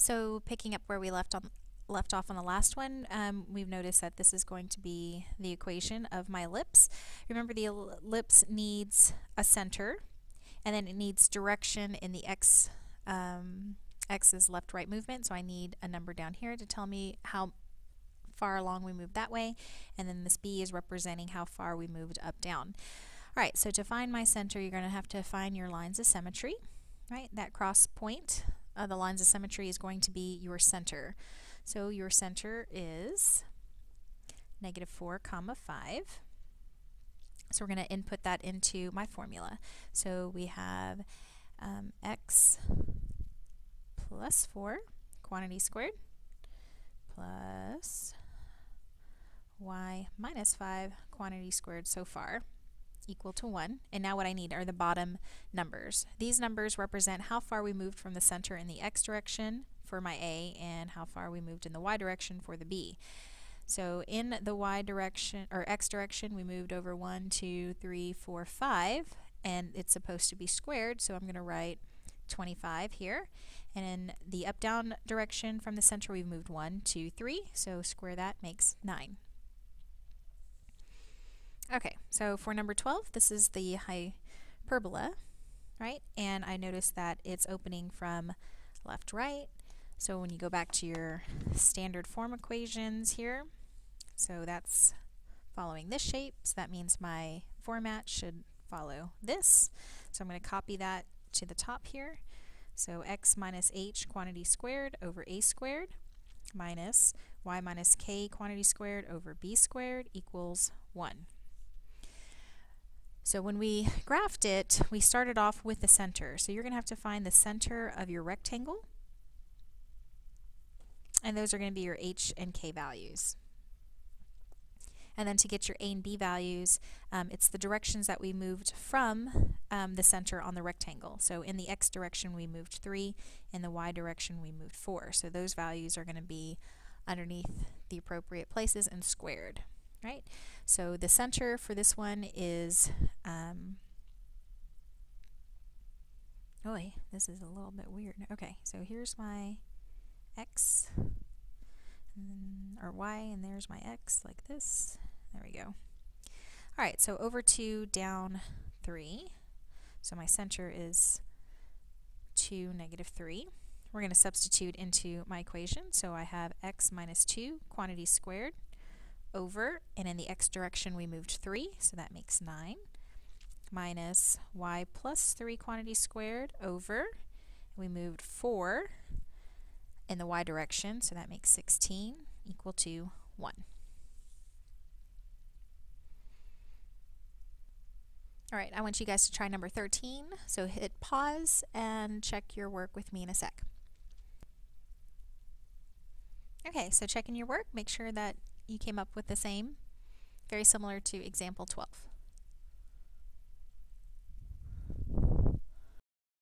So picking up where we left off on the last one, we've noticed that this is going to be the equation of my ellipse. Remember, the ellipse needs a center, and then it needs direction in the x is left-right movement, so I need a number down here to tell me how far along we moved that way, and then this b is representing how far we moved up down. Alright, so to find my center, you're going to have to find your lines of symmetry, right? That cross point of the lines of symmetry is going to be your center. So your center is -4, 5. So we're going to input that into my formula. So we have x plus 4, quantity squared, plus y minus 5, quantity squared so far, equal to 1. And now what I need are the bottom numbers. These numbers represent how far we moved from the center in the x direction for my a and how far we moved in the y direction for the b. So in the y direction, or x direction, we moved over 1, 2, 3, 4, 5, and it's supposed to be squared, so I'm going to write 25 here. And in the up-down direction from the center, we've moved 1, 2, 3, so square that makes 9. Okay, so for number 12, this is the hyperbola, right? And I notice that it's opening from left, right. So when you go back to your standard form equations here, so that's following this shape, so that means my format should follow this. So I'm going to copy that to the top here. So x minus h quantity squared over a squared minus y minus k quantity squared over b squared equals 1. So when we graphed it, we started off with the center. So you're going to have to find the center of your rectangle, and those are going to be your h and k values. And then to get your a and b values, it's the directions that we moved from the center on the rectangle. So in the x direction we moved 3, in the y direction we moved 4. So those values are going to be underneath the appropriate places and squared. Right? So the center for this one is, this is a little bit weird. Okay, so here's my x, or y, and there's my x, like this. There we go. Alright, so over 2, down 3. So my center is 2, -3. We're going to substitute into my equation. So I have x minus 2, quantity squared, over, and in the x direction we moved 3, so that makes 9, minus y plus 3 quantity squared over, we moved 4 in the y direction, so that makes 16, equal to 1. Alright, I want you guys to try number 13, so hit pause and check your work with me in a sec. Okay, so checking your work, make sure that you came up with the same, very similar to example 12.